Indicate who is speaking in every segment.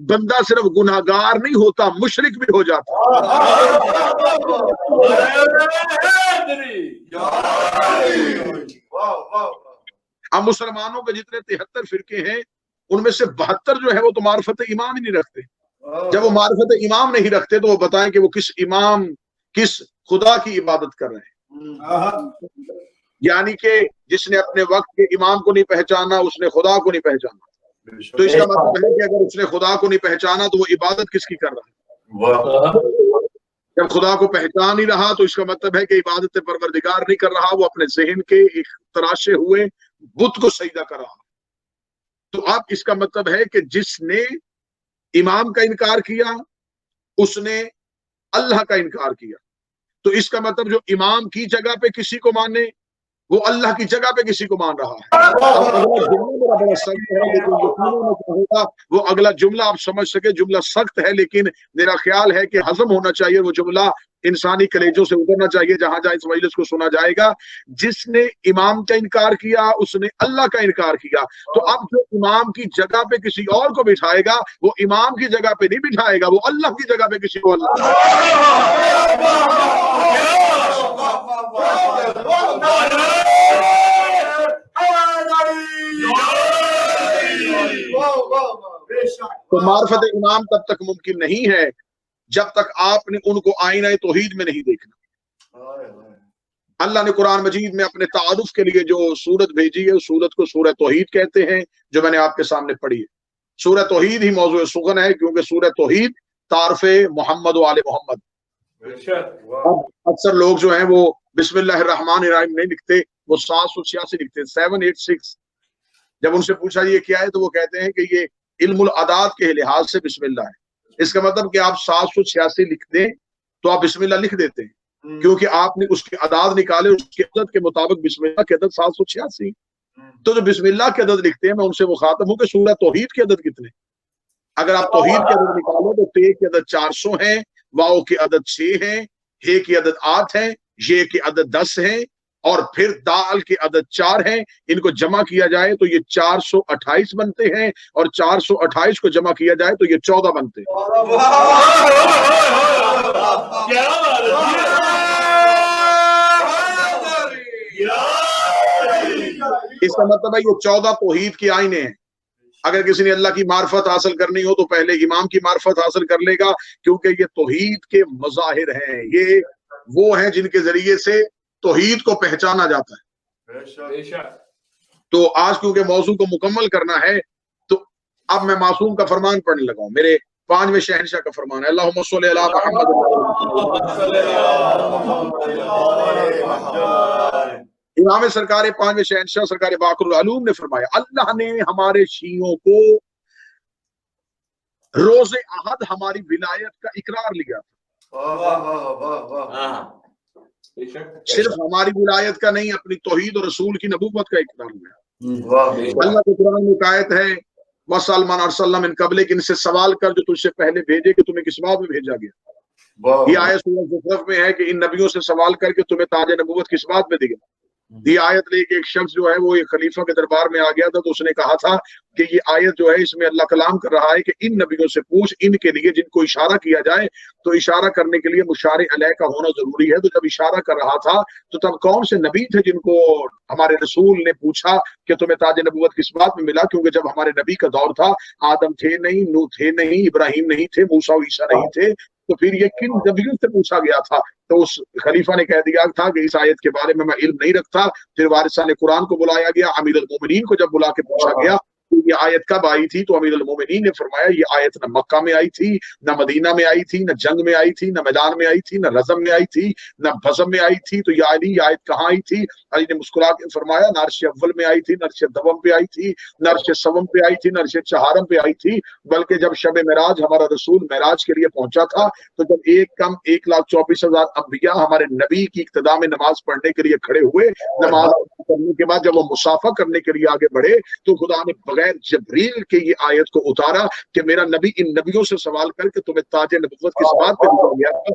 Speaker 1: بندہ صرف گناہگار نہیں ہوتا، مشرک بھی ہو جاتا۔ اب مسلمانوں کے جتنے 73 فرقے ہیں ان میں سے 72 جو ہے وہ تو معرفت امام ہی نہیں رکھتے۔ جب وہ معرفت امام نہیں رکھتے تو وہ بتائیں کہ وہ کس امام، کس خدا کی عبادت کر رہے ہیں۔ یعنی کہ جس نے اپنے وقت کے امام کو نہیں پہچانا اس نے خدا کو نہیں پہچانا۔ تو اس کا مطلب ہے کہ اگر اس نے خدا کو نہیں پہچانا تو وہ عبادت کس کی کر رہا ہے؟ جب خدا کو پہچان ہی رہا تو اس کا مطلب ہے کہ عبادت پروردگار نہیں کر رہا، وہ اپنے ذہن کے ایک تراشے ہوئے بت کو سجدہ کر رہا۔ تو اب اس کا مطلب ہے کہ جس نے امام کا انکار کیا اس نے اللہ کا انکار کیا۔ تو اس کا مطلب جو امام کی جگہ پہ کسی کو مانے وہ اللہ کی جگہ پہ کسی کو مان رہا ہے۔ اگلا جملہ میرا بڑا سخت ہے لیکن یقیناً میں کہوں گا وہ اگلا جملہ آپ سمجھ سکے، جملہ سخت ہے لیکن میرا خیال ہے کہ ہضم ہونا چاہیے، وہ جملہ انسانی کلیجوں سے اترنا چاہیے جہاں جہاں اس مجلس کو سنا جائے گا۔ جس نے امام کا انکار کیا اس نے اللہ کا انکار کیا۔ تو اب جو امام کی جگہ پہ کسی اور کو بٹھائے گا وہ امام کی جگہ پہ نہیں بٹھائے گا، وہ اللہ کی جگہ پہ کسی کو اللہ۔ تو معرفت امام تب تک ممکن نہیں ہے جب تک آپ نے ان کو آئینہ توحید میں نہیں دیکھنا۔ اللہ نے قرآن مجید میں اپنے تعارف کے لیے جو سورت بھیجی ہے اس سورت کو سورہ توحید کہتے ہیں، جو میں نے آپ کے سامنے پڑھی ہے۔ سورہ توحید ہی موضوع سخن ہے کیونکہ سورہ توحید تعارف محمد و آل محمد۔ اب اکثر لوگ جو ہیں وہ بسم اللہ الرحمن الرحیم نہیں لکھتے، وہ 786 لکھتے ہیں، 786۔ جب ان سے پوچھا یہ کیا ہے تو وہ کہتے ہیں کہ یہ علم العداد کے لحاظ سے بسم اللہ ہے۔ اس کا مطلب کہ آپ 786 لکھ دیں تو آپ بسم اللہ لکھ دیتے ہیں کیونکہ آپ نے اس کے عداد نکالے، اس کے عدد کے مطابق بسم اللہ کے عدد 786۔ تو جو بسم اللہ کے عدد لکھتے ہیں میں ان سے مخاطب ہوں کہ سورہ توحید کے عدد کتنے؟ اگر آپ توحید کے عدد نکالو تو تے کے عدد 400 ہیں، واؤ کے عدد 6 ہیں، ہے کے عدد 8 ہیں، یہ کے عدد 10 ہیں اور پھر دال کے عدد 4 ہیں۔ ان کو جمع کیا جائے تو یہ 428 بنتے ہیں اور 428 کو جمع کیا جائے تو یہ 14 بنتے ہیں۔ اس کا مطلب ہے یہ 14 توحید کی آئینے ہیں۔ اگر کسی نے اللہ کی معرفت حاصل کرنی ہو تو پہلے امام کی معرفت حاصل کر لے گا کیونکہ یہ توحید کے مظاہر ہیں، یہ وہ ہیں جن کے ذریعے سے توحید کو پہچانا جاتا ہے۔ تو آج کیونکہ موضوع کو مکمل کرنا ہے تو اب میں معصوم کا فرمان پڑھنے لگا ہوں، میرے 5ویں شہنشاہ کا فرمان ہے، اللہم صلی علی محمد۔ امام سرکار 5ویں شہنشاہ سرکار باقر العلوم نے فرمایا اللہ نے ہمارے شیعوں کو روز احد ہماری ولایت کا اقرار لیا تھا۔ صرف ہماری ولایت کا نہیں، اپنی توحید اور رسول کی نبوت کا اقرار ہوا۔ اللہ کے قرآن میں آیت ہے وَسَأَلْ مَنْ أَرْسَلْنَا مِنْ قَبْلِكَ، ان سے سوال کر جو تجھ سے پہلے بھیجے کہ تمہیں کس بات میں بھیجا گیا۔ یہ آیت سورہ زخرف میں ہے کہ ان نبیوں سے سوال کر کے تمہیں تاج نبوت کس بات میں دیا۔ یہ آیت لے کے ایک شخص جو ہے وہ ایک خلیفہ کے دربار میں آ گیا تھا تو اس نے کہا تھا کہ یہ آیت جو ہے اس میں اللہ کلام کر رہا ہے کہ ان نبیوں سے پوچھ ان کے لیے جن کو اشارہ کیا جائے، تو اشارہ کرنے کے لیے مشار علیہ کا ہونا ضروری ہے۔ تو جب اشارہ کر رہا تھا تو تب کون سے نبی تھے جن کو ہمارے رسول نے پوچھا کہ تمہیں تاج نبوت کس بات میں ملا؟ کیونکہ جب ہمارے نبی کا دور تھا آدم تھے نہیں، نوح تھے نہیں، ابراہیم نہیں تھے، موسیٰ و عیسیٰ نہیں تھے، تو پھر یہ کن نبیوں سے پوچھا گیا تھا؟ تو اس خلیفہ نے کہہ دیا تھا کہ اس آیت کے بارے میں علم نہیں رکھتا۔ پھر وارثان قرآن کو بلایا گیا، امیر المومنین کو جب بلا کے پوچھا گیا یہ آیت کب آئی تھی تو امیر المومنین نے فرمایا یہ آیت نہ مکہ میں آئی تھی، نہ مدینہ میں آئی تھی، نہ جنگ میں آئی تھی، نہ میدان میں آئی تھی، نہ رزم میں آئی تھی، نہ بزم میں آئی تھی۔ تو یا علی یہ آیت کہاں آئی تھی؟ علی نے مسکرا کے فرمایا نہ عرش اول میں آئی تھی، نہ عرش دوم پہ آئی تھی، نہ عرش سوم پہ آئی تھی، نہ عرش چہارم پہ آئی تھی، بلکہ جب شب معراج ہمارا رسول معراج کے لیے پہنچا تھا تو جب 1,24,000 انبیاء ہمارے نبی کی اقتداء میں نماز پڑھنے کے لیے کھڑے ہوئے، نماز کرنے کے بعد جب وہ مسافہ کرنے کے لیے آگے بڑھے تو خدا نے بغیر جبریل کے یہ آیت کو اتارا کہ میرا نبی ان نبیوں سے سوال کر کے تمہیں تاج نبوت کس بات پہ دیا گیا تھا؟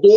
Speaker 1: 2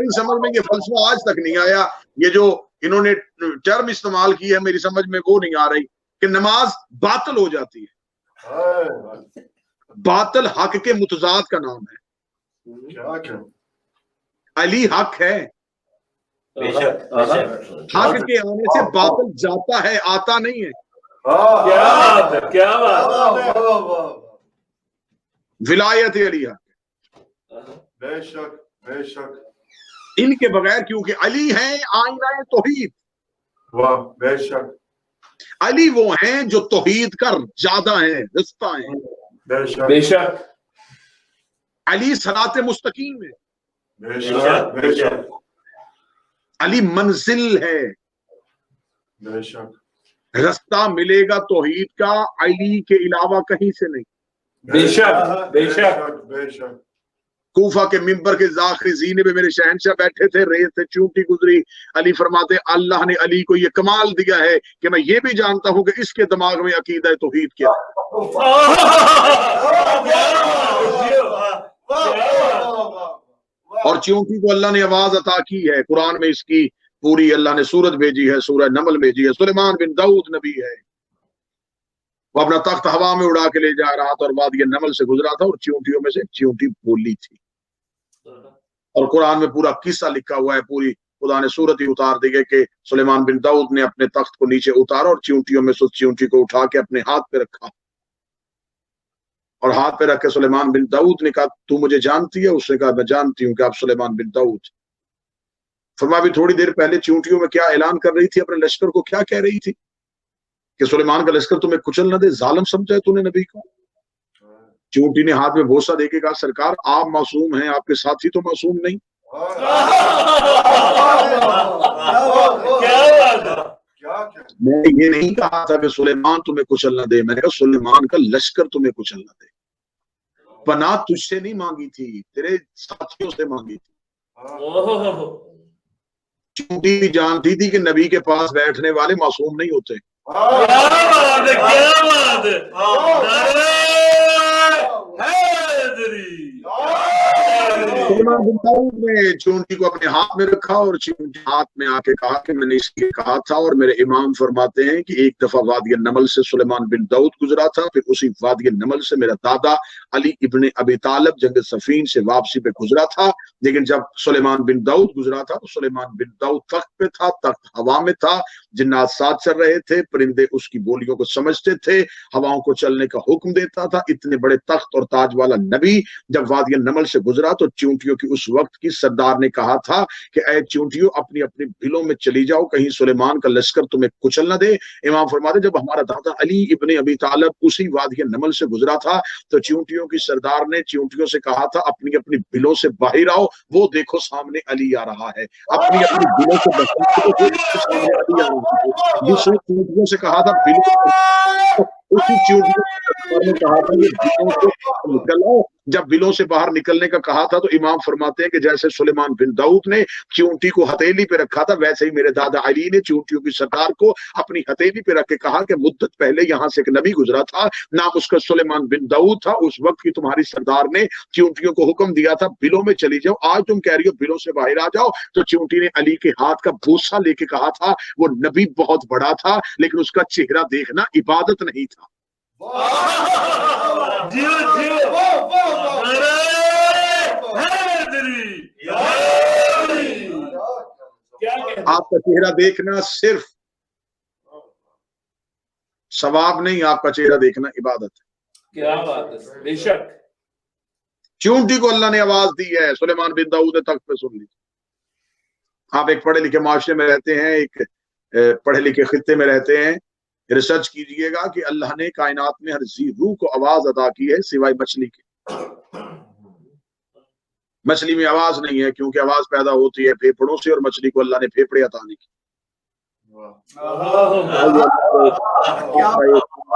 Speaker 1: میری سمجھ میں یہ فلسفہ آج تک نہیں آیا. یہ جو انہوں نے ٹرم استعمال کی ہے میری سمجھ میں وہ نہیں آ رہی کہ نماز باطل ہو جاتی ہے. باطل حق کے متضاد کا نام ہے. علی حق ہے.
Speaker 2: بے شک بے شک.
Speaker 1: حق کے آنے سے باطل جاتا ہے, آتا نہیں ہے.
Speaker 2: کیا بات ہے, کیا بات ہے.
Speaker 1: ولایت علی حق.
Speaker 3: بے شک بے شک.
Speaker 1: ان کے بغیر, کیونکہ علی ہیں آئینہ توحید.
Speaker 3: واہ بے شک.
Speaker 1: علی وہ ہیں جو توحید کا زیادہ ہیں, رستہ ہیں.
Speaker 3: بے شک
Speaker 2: بے شک
Speaker 1: علی صراط مستقیم ہے.
Speaker 3: بے شک بے شک.
Speaker 1: علی منزل ہے.
Speaker 3: بے شک
Speaker 1: رستہ ملے گا توحید کا علی کے علاوہ کہیں سے نہیں.
Speaker 2: بے شک بے شک
Speaker 3: بے شک.
Speaker 1: کوفہ کے ممبر کے ذاخری زینے پہ میرے شہنشاہ بیٹھے تھے, ریت سے چونٹی گزری. علی فرماتے اللہ نے علی کو یہ کمال دیا ہے کہ میں یہ بھی جانتا ہوں کہ اس کے دماغ میں عقیدہ توحید کیا ہے. اور چونٹی کو اللہ نے آواز عطا کی ہے. قرآن میں اس کی پوری اللہ نے سورت بھیجی ہے, سورہ نمل بھیجی ہے. سلیمان بن داؤد نبی ہے, وہ اپنا تخت ہوا میں اڑا کے لے جا رہا تھا اور وادی نمل سے گزرا تھا اور چیونٹیوں میں سے چیونٹی بولی تھی. اور قرآن میں پورا قصہ لکھا ہوا ہے, پوری خدا نے صورت ہی اتار دی ہے کہ سلیمان بن داؤد نے اپنے تخت کو نیچے اتارا اور چیونٹیوں میں سے چیونٹی کو اٹھا کے اپنے ہاتھ پہ رکھا. اور ہاتھ پہ رکھ کے سلیمان بن داؤد نے کہا تو مجھے جانتی ہے؟ اس نے کہا میں جانتی ہوں کہ آپ سلیمان بن داؤد. فرمایا بھی تھوڑی دیر پہلے چیونٹیوں میں کیا اعلان کر رہی تھی, اپنے لشکر کو کیا کہہ رہی تھی کہ سلیمان کا لشکر تمہیں کچل نہ دے, ظالم سمجھا ہے تو نے نبی کو. چیونٹی نے ہاتھ میں بوسہ دے کے کہا سرکار آپ معصوم ہیں, آپ کے ساتھی تو معصوم نہیں. میں نے یہ نہیں کہا تھا کہ سلیمان تمہیں کچل نہ دے, میں نے کہا سلیمان کا لشکر تمہیں کچل نہ دے. پناہ تجھ سے نہیں مانگی تھی, تیرے ساتھیوں سے مانگی تھی. چونٹی بھی جانتی تھی کہ نبی کے پاس بیٹھنے والے معصوم نہیں ہوتے. سلیمان بن داؤد نے چونٹی کو اپنے ہاتھ میں رکھا اور چونٹی ہاتھ میں آ کے کہا کہ میں نے اس لیے کہا تھا, اور میرے امام فرماتے ہیں کہ ایک دفعہ وادی نمل سے سلیمان بن داؤد گزرا تھا, پھر اسی وادی نمل سے میرا دادا علی ابن ابی طالب جنگ صفین سے واپسی پہ گزرا تھا. لیکن جب سلیمان بن داؤد گزرا تھا تو سلیمان بن داؤد تخت پہ تھا, تخت ہوا میں تھا, جنات ساتھ چل رہے تھے, پرندے اس کی بولیوں کو سمجھتے تھے, ہواؤں کو چلنے کا حکم دیتا تھا. اتنے بڑے تخت اور تاج والا نبی جب وادی نمل سے گزرا تو چونٹیوں کی اس وقت کی سردار نے کہا تھا کہ اے چونٹیوں اپنی اپنی بھیلوں میں چلی جاؤ, کہیں سلیمان کا لشکر تمہیں کچل نہ دے. امام فرماتے جب ہمارا دادا علی ابن ابی طالب اسی وادی نمل سے گزرا تھا تو چونٹیوں کی سردار نے چونٹیوں سے کہا تھا اپنی اپنی بھیلوں سے باہر آؤ, وہ دیکھو سامنے علی آ رہا ہے. اپنی اپنی بھیلوں سے باہر سامنے علی آ رہا ہے. جس نے چونٹیوں سے کہا تھا بھیلوں, اسی چونٹیوں نے کہا تھا کہ بھیلوں سے نکل آؤ. جب بلوں سے باہر نکلنے کا کہا تھا تو امام فرماتے ہیں کہ جیسے سلیمان بن داؤد نے چونٹی کو ہتھیلی پہ رکھا تھا, ویسے ہی میرے دادا علی نے چونٹیوں کی سردار کو اپنی ہتھیلی پہ رکھ کے کہا کہ مدت پہلے یہاں سے ایک نبی گزرا تھا, نام اس کا سلیمان بن داؤد تھا. اس وقت کی تمہاری سردار نے چونٹیوں کو حکم دیا تھا بلوں میں چلی جاؤ, آج تم کہہ رہی ہو بلوں سے باہر آ جاؤ. تو چونٹی نے علی کے ہاتھ کا بوسہ لے کے کہا تھا وہ نبی بہت بڑا تھا لیکن اس کا چہرہ دیکھنا عبادت نہیں تھا. آپ کا چہرہ دیکھنا صرف ثواب نہیں, آپ کا چہرہ دیکھنا عبادت ہے.
Speaker 2: کیا بات ہے, بے شک.
Speaker 1: چونٹی کو اللہ نے آواز دی ہے, سلیمان بن داؤد نے تخت پہ سن لی. آپ ایک پڑھے لکھے معاشرے میں رہتے ہیں, ایک پڑھے لکھے خطے میں رہتے ہیں, ریسرچ کیجئے گا کہ اللہ نے کائنات میں ہر ذی روح کو آواز عطا کی ہے سوائے مچھلی کے. مچھلی میں آواز نہیں ہے کیونکہ آواز پیدا ہوتی ہے پھیپھڑوں سے, اور مچھلی کو اللہ نے پھیپھڑے عطا نہیں کی.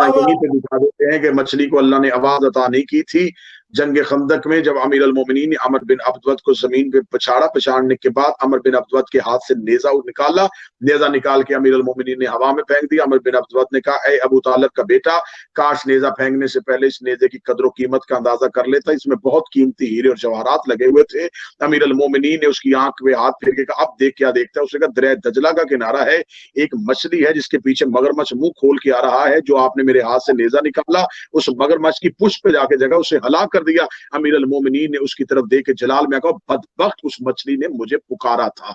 Speaker 1: یہیں پہ دکھا دیتے ہیں کہ مچھلی کو اللہ نے آواز عطا نہیں کی تھی جنگ خندق میں جب امیر المومنین نے عمر بن عبدود کو زمین پہ پچھاڑنے کے بعد عمر بن عبدود کے ہاتھ سے نیزہ نکالا، نیزہ نکال کے امیر المومنین نے ہوا میں پھینک دیا۔ عمر بن عبدود نے کہا اے ابو طالب کا بیٹا، کاش نیزہ پھینکنے سے پہلے اس نیزے کی قدر و قیمت کا اندازہ کر لیتا، اس میں بہت قیمتی ہیرے اور جواہرات لگے ہوئے تھے۔ امیر المومنین نے اس کی آنکھ میں ہاتھ پھیر کے کہا اب دیکھ کیا دیکھتا ہے؟ اس نے کہا دریا دجلہ کا کنارہ ہے، ایک مچھلی ہے جس کے پیچھے مگرمچھ منہ کھول کے آ رہا ہے، جو آپ نے میرے ہاتھ سے نیزہ نکالا اس مگرمچھ کی پشت پہ جا کے جگہ اسے ہلاک کر دیا۔ امیر المومنین نے اس کی طرف دیکھ کے جلال میں کہا بدبخت، اس مچھلی نے مجھے پکارا تھا،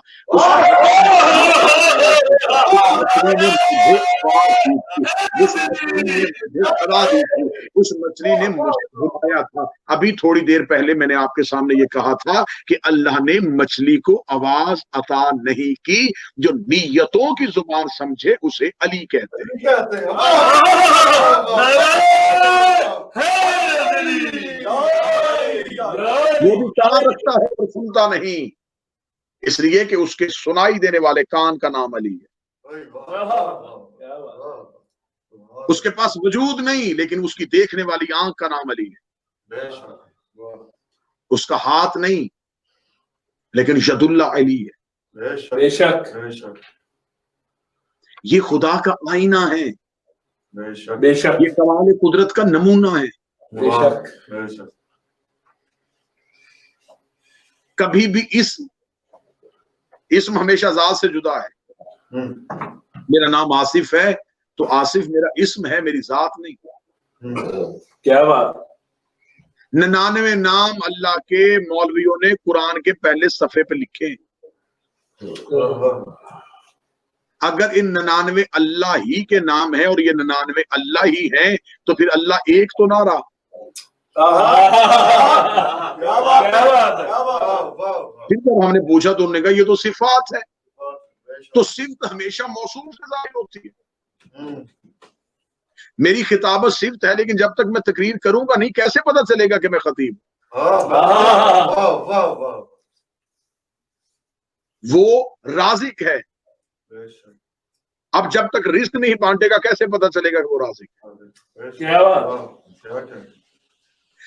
Speaker 1: اس مچھلی نے مجھے بلایا تھا۔ ابھی تھوڑی دیر پہلے میں نے آپ کے سامنے یہ کہا تھا کہ اللہ نے مچھلی کو آواز عطا نہیں کی، جو نیتوں کی زبان سمجھے اسے علی کہتے ہیں۔ وہ بھی کان رکھتا ہے اور سنتا نہیں، اس لیے کہ اس کے سنائی دینے والے کان کا نام علی ہے۔ اس کے پاس وجود نہیں لیکن اس کی دیکھنے والی آنکھ کا نام علی ہے۔ اس کا ہاتھ نہیں لیکن ید اللہ علی ہے۔
Speaker 2: بے شک
Speaker 1: یہ خدا کا آئینہ ہے،
Speaker 2: بے شک
Speaker 1: یہ کمال قدرت کا نمونہ ہے۔
Speaker 2: بے شک
Speaker 1: کبھی بھی اسم ہمیشہ ذات سے جدا ہے۔ میرا نام آصف ہے تو آصف میرا اسم ہے، میری ذات نہیں۔
Speaker 2: کیا بات!
Speaker 1: 99 نام اللہ کے مولویوں نے قرآن کے پہلے صفحے پہ لکھے۔ اگر ان 99 اللہ ہی کے نام ہیں اور یہ 99 اللہ ہی ہیں تو پھر اللہ ایک تو نہ رہا۔ پھر جب ہم نے پوچھا تو انہوں نے کہا یہ تو صفات ہے، تو صفت ہمیشہ موصوف سے ظاہر ہوتی ہے۔ میری خطابت صفت ہے لیکن جب تک میں تقریر کروں گا نہیں کیسے پتا چلے گا کہ میں خطیب ہوں؟ وہ رازق ہے، اب جب تک رزق نہیں بانٹے گا کیسے پتا چلے گا کہ وہ رازق ہے؟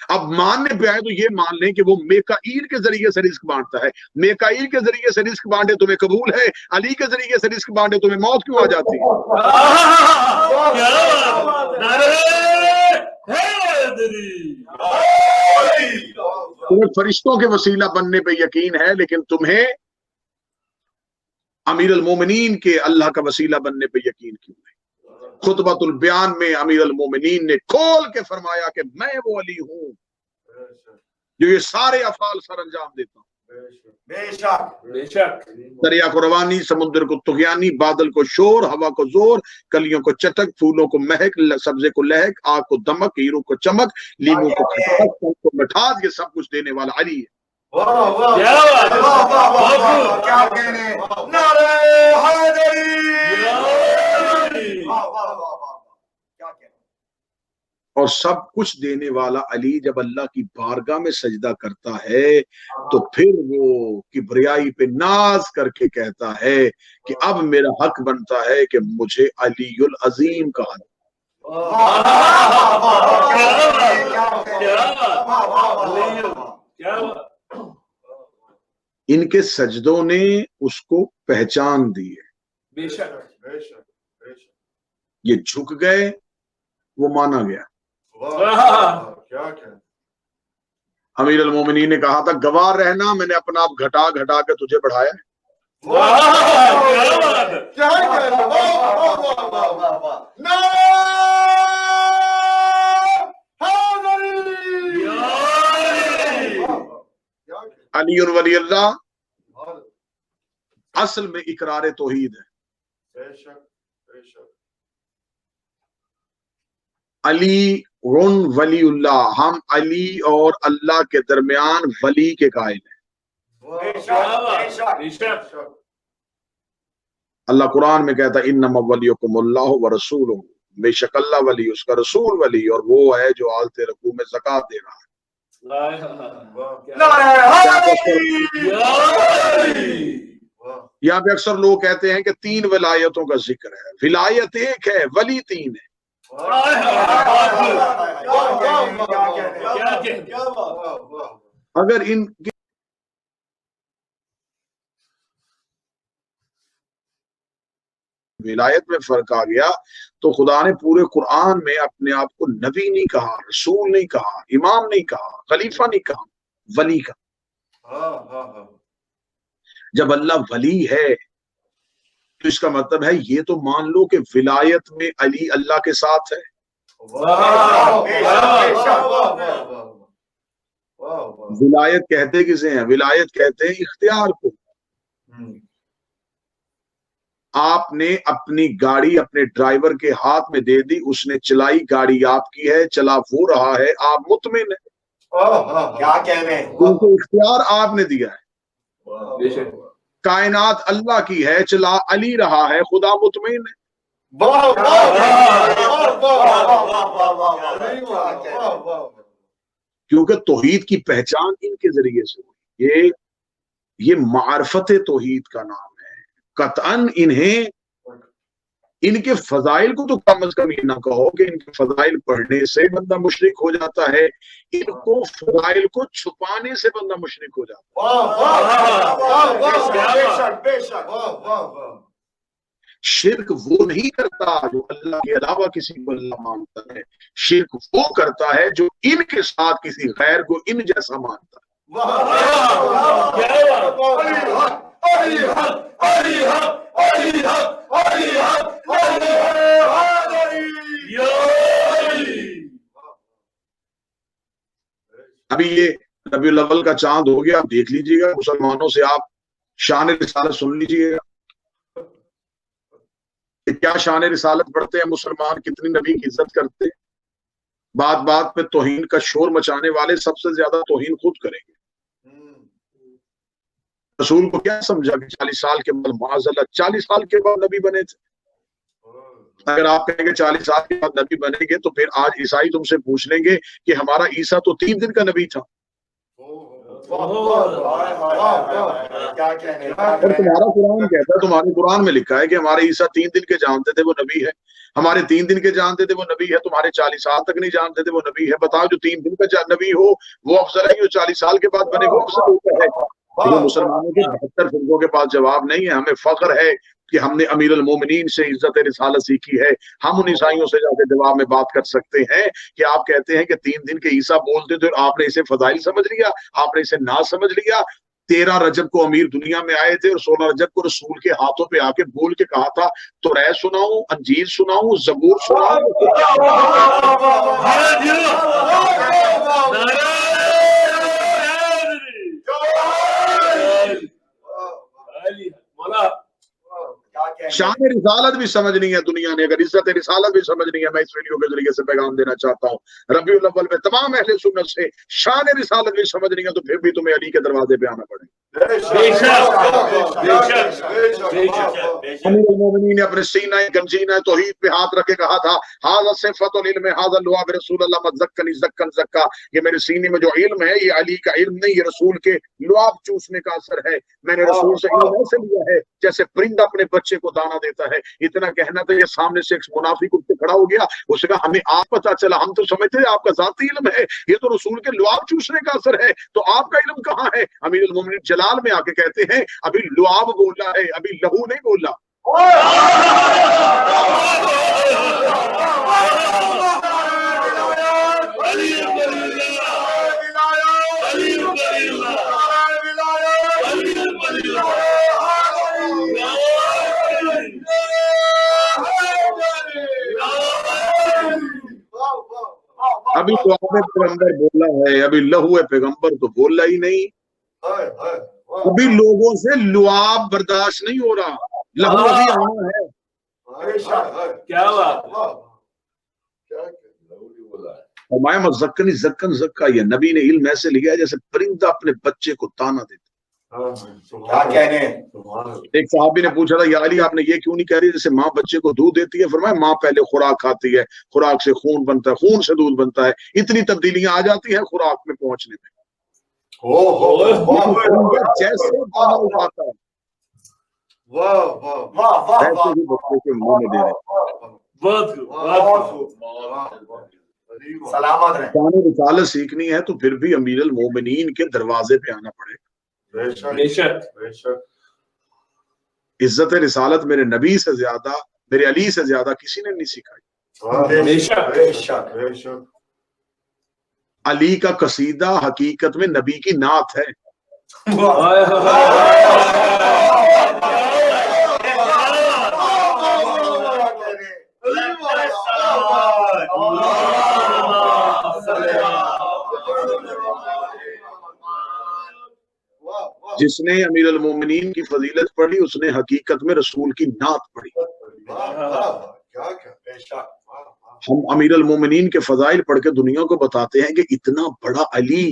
Speaker 1: اب ماننے پہ آئے تو یہ مان لیں کہ وہ میکائیل کے ذریعے سے رزق بانٹتا ہے۔ میکائیل کے ذریعے سے رزق بانٹے تمہیں قبول ہے، علی کے ذریعے سے رزق بانٹے تمہیں موت کیوں آ جاتی ہے؟ تمہیں فرشتوں کے وسیلہ بننے پہ یقین ہے لیکن تمہیں امیر المومنین کے اللہ کا وسیلہ بننے پہ یقین کیوں نہیں؟ خطبۃ البیان میں امیر المومنین نے کھول کے فرمایا کہ میں وہ علی ہوں جو یہ سارے افعال سر انجام دیتا ہوں۔
Speaker 2: بے شک
Speaker 1: دریا کو روانی، سمندر کو طغیانی، بادل کو شور، ہوا کو زور، کلیوں کو چٹک، پھولوں کو مہک، سبزے کو لہک، آگ کو دمک، ہیروں کو چمک، لیموں کو کھٹاس، پھل کو مٹھاس، یہ سب کچھ دینے والا علی ہے۔ اور سب کچھ دینے والا علی جب اللہ کی بارگاہ میں سجدہ کرتا ہے تو پھر وہ کبریائی پہ ناز کر کے کہتا ہے کہ اب میرا حق بنتا ہے کہ مجھے علی العظیم کہا جائے۔ ان کے سجدوں نے اس کو پہچان دی ہے،
Speaker 2: بے شک
Speaker 1: یہ جھک گئے، وہ مانا گیا۔ امیر المومنین نے کہا تھا گواہ رہنا میں نے اپنا آپ گھٹا گھٹا کے تجھے بڑھایا ہے۔ علی ولی اللہ اصل میں اقرار توحید ہے۔ علی غن ولی اللہ، ہم علی اور اللہ کے درمیان ولی کے قائل ہیں۔ اللہ قرآن میں کہتا ہے انما ولیکم اللہ ورسولہ، بے شک اللہ ولی، اس کا رسول ولی، اور وہ ہے جو حالت رکوع میں زکوٰۃ دے رہا ہے۔ یہاں پہ اکثر لوگ کہتے ہیں کہ 3 ولایتوں کا ذکر ہے، ولایت ایک ہے، ولی 3 ہے۔ اگر ان ولایت میں فرق آ گیا تو خدا نے پورے قرآن میں اپنے آپ کو نبی نہیں کہا، رسول نہیں کہا، امام نہیں کہا، خلیفہ نہیں کہا، ولی کا۔ جب اللہ ولی ہے تو اس کا مطلب ہے یہ تو مان لو کہ ولایت میں علی اللہ کے ساتھ ہے۔ ولایت کہتے کسے ہیں؟ ولایت کہتے ہیں اختیار کو۔ آپ نے اپنی گاڑی اپنے ڈرائیور کے ہاتھ میں دے دی، اس نے چلائی، گاڑی آپ کی ہے، چلا وہ رہا ہے، آپ مطمئن ہیں،
Speaker 2: کیا کہنے،
Speaker 1: کیونکہ اختیار آپ نے دیا ہے۔ کائنات اللہ کی ہے، چلا علی رہا ہے، خدا مطمئن ہے۔ کیونکہ توحید کی پہچان ان کے ذریعے سے ہوئی۔ یہ معرفت توحید کا نام ہے۔ قطعاً انہیں ان کے فضائل کو تو کم از کم یہ نہ کہو کہ ان کے فضائل پڑھنے سے بندہ مشرک ہو جاتا ہے، ان کو فضائل کو چھپانے سے بندہ مشرک ہو جاتا ہے۔ شرک وہ نہیں کرتا جو اللہ کے علاوہ کسی کو اللہ مانتا ہے، شرک وہ کرتا ہے جو ان کے ساتھ کسی غیر کو ان جیسا مانتا ہے۔ ابھی یہ ربیع الاول کا چاند ہو گیا، آپ دیکھ لیجئے گا، مسلمانوں سے آپ شان رسالت سن لیجئے گا کہ کیا شان رسالت پڑھتے ہیں مسلمان، کتنی نبی کی عزت کرتے ہیں۔ بات بات پہ توہین کا شور مچانے والے سب سے زیادہ توہین خود کریں گے۔ رسول کو کیا سمجھا کہ 40 سال کے بعد معاذ اللہ 40 سال کے بعد نبی بنے تھے؟ اگر آپ کہیں گے 40 سال کے بعد نبی بنیں گے تو پھر آج عیسائی تم سے پوچھ لیں گے کہ ہمارا عیسیٰ تو 3 دن کا نبی تھا، اور تمہارا قرآن کہتا ہے، تمہارے قرآن میں لکھا ہے کہ ہمارے عیسیٰ 3 دن کے جانتے تھے وہ نبی ہے، ہمارے 3 دن کے جانتے تھے وہ نبی ہے، تمہارے 40 سال تک نہیں جانتے تھے وہ نبی ہے۔ بتاؤ جو 3 دن کا نبی ہو وہ افضل ہے، جو 40 سال کے بعد بنے وہ افضل ہوتا ہے؟ یہ مسلمانوں کے 72 فرقوں کے پاس جواب نہیں ہے۔ ہمیں فخر ہے کہ ہم نے امیر المومنین سے عزت رسالت سیکھی ہے۔ ہم ان عیسائیوں سے جا کے جواب میں بات کر سکتے ہیں کہ آپ کہتے ہیں کہ 3 دن کے عیسیٰ بولتے تھے، آپ نے اسے فضائل سمجھ لیا، آپ نے اسے نہ سمجھ لیا۔ 13 رجب کو امیر دنیا میں آئے تھے اور 16 رجب کو رسول کے ہاتھوں پہ آ کے بول کے کہا تھا تورات سناؤں، انجیل سناؤں، زبور سناؤں۔ شان رسالت بھی سمجھنی ہے دنیا نے، اگر عزت رسالت بھی سمجھنی ہے، میں اس ویڈیو کے ذریعے سے پیغام دینا چاہتا ہوں، ربیع الاول میں تمام اہل سنت سے شان رسالت بھی سمجھنی ہے تو پھر بھی تمہیں علی کے دروازے پہ آنا پڑے۔ امیر المومنین نے اپنے سینہ گنجینہ توحید پہ ہاتھ رکھ کے کہا تھا ھذا صفۃ العلم ھذا اللعاب رسول اللہ مزکنی زکن زکا، یہ میرے سینے میں جو علم ہے یہ علی کا علم نہیں، یہ رسول کے لعاب چوسنے کا اثر ہے۔ میں نے رسول سے علم ایسے لیا ہے جیسے پرندہ اپنے بچے کو دانا دیتا ہے۔ اتنا کہنا تھا، یہ سامنے سے ایک منافق اٹھ کے کھڑا ہو گیا، اس نے کہا ہمیں آپ پتہ چلا، ہم تو سمجھتے ہیں آپ کا ذاتی علم ہے، یہ تو رسول کے لعاب چوسنے کا اثر ہے، تو آپ کا علم کہاں ہے؟ امیر المومنین جلال میں آ کے کہتے ہیں ابھی لعاب بولا ہے، ابھی لہو نہیں بولا۔ ابھی تو آپ نے پیغمبر بولا ہے، ابھی لہو پیغمبر تو بولا ہی نہیں، ابھی لوگوں سے لعاب برداشت نہیں ہو رہا، لہو ابھی آنا ہے۔
Speaker 2: کیا بات،
Speaker 1: فرمایا مزکنی زکن زکا، یہ نبی نے علم ایسے لیا جیسے پرندہ اپنے بچے کو دانا دیتا۔
Speaker 2: کیا کہنے،
Speaker 1: ایک صحابی نے پوچھا تھا یا علی آپ نے یہ کیوں نہیں کہہ رہی جیسے ماں بچے کو دودھ دیتی ہے؟ فرمایا ماں پہلے خوراک کھاتی ہے، خوراک سے خون بنتا ہے، خون سے دودھ بنتا ہے، اتنی تبدیلیاں آ جاتی ہیں خوراک میں پہنچنے میں۔ جیسے دانا اٹھاتا ہے ویسے ہی بچے کے منہ میں دے رہے ہیں۔
Speaker 2: سلامت رہے.
Speaker 1: شان رسالت سیکھنی ہے تو پھر بھی امیر المومنین کے دروازے پہ آنا پڑے.
Speaker 3: بے شک.
Speaker 1: عزت رسالت میرے نبی سے زیادہ، میرے علی سے زیادہ کسی نے نہیں سکھائی.
Speaker 3: بے شک. بے شک.
Speaker 1: علی کا قصیدہ حقیقت میں نبی کی نعت ہے. جس نے امیر المومنین کی فضیلت پڑھی اس نے حقیقت میں رسول کی نعت پڑھی. ہم امیر المومنین کے فضائل پڑھ کے دنیا کو بتاتے ہیں کہ اتنا بڑا علی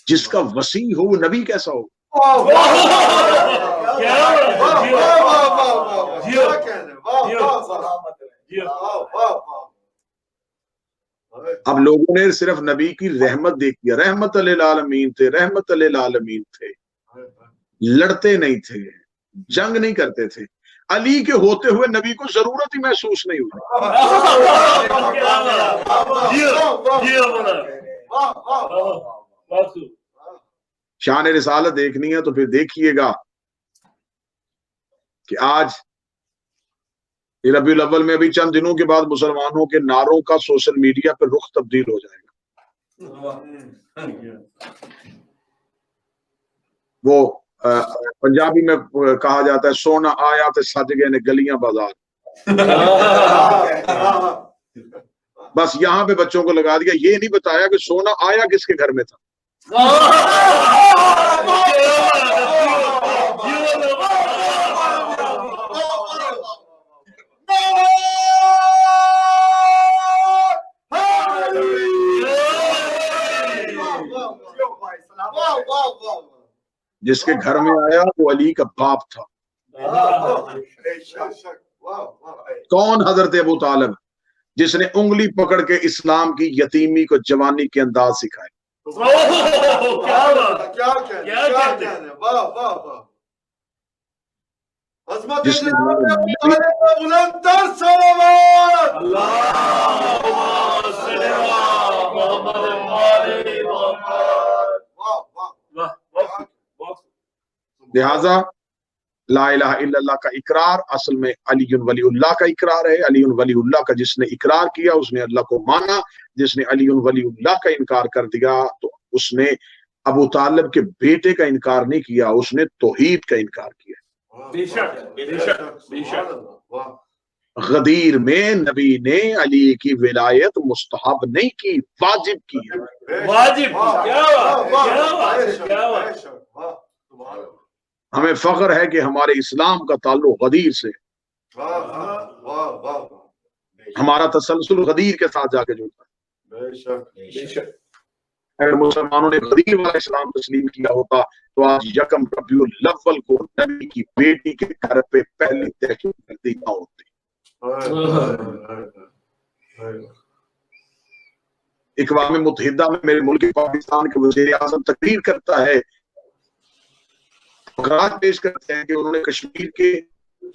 Speaker 1: جس کا وسیع ہو وہ نبی کیسا ہو. اب لوگوں نے صرف نبی کی رحمت دیکھی ہے. رحمت للعالمین تھے، رحمت للعالمین تھے، لڑتے نہیں تھے، جنگ نہیں کرتے تھے. علی کے ہوتے ہوئے نبی کو ضرورت ہی محسوس نہیں ہوئی. شان رسالت دیکھنی ہے تو پھر دیکھیے گا کہ آج ربیع الاول میں ابھی چند دنوں کے بعد مسلمانوں کے نعروں کا سوشل میڈیا پہ رخ تبدیل ہو جائے گا. وہ پنجابی میں کہا جاتا ہے سونا آیا تے سج گئے نے گلیاں بازار. بس یہاں پہ بچوں کو لگا دیا، یہ نہیں بتایا کہ سونا آیا کس کے گھر میں تھا. جس کے گھر میں آیا وہ علی کا باپ تھا. کون؟ حضرت ابو طالب، جس نے انگلی پکڑ کے اسلام کی یتیمی کو جوانی کے انداز سکھائے. جس نے لہذا لا الہ الا اللہ کا اقرار اصل میں علی ولی اللہ کا اقرار ہے. علی ولی اللہ کا جس نے اقرار کیا اس نے اللہ کو مانا. جس نے علی ولی اللہ کا انکار کر دیا تو اس نے ابو طالب کے بیٹے کا انکار نہیں کیا، اس نے توحید کا انکار کیا. غدیر میں نبی نے علی کی ولایت مستحب نہیں کی، واجب کی. ہمیں فخر ہے کہ ہمارے اسلام کا تعلق غدیر سے، ہمارا تسلسل غدیر کے ساتھ جا کے جڑتا ہے. اگر مسلمانوں نے غدیر والا اسلام تسلیم کیا ہوتا تو آج یکم ربیع الاول کو نبی کی بیٹی کے گھر پہ پہلی دہشت گردی نہ ہوتی. اقوام متحدہ میں میرے ملک پاکستان کے وزیر اعظم تقریر کرتا ہے، خراج پیش کرتے ہیں کہ انہوں نے کشمیر کے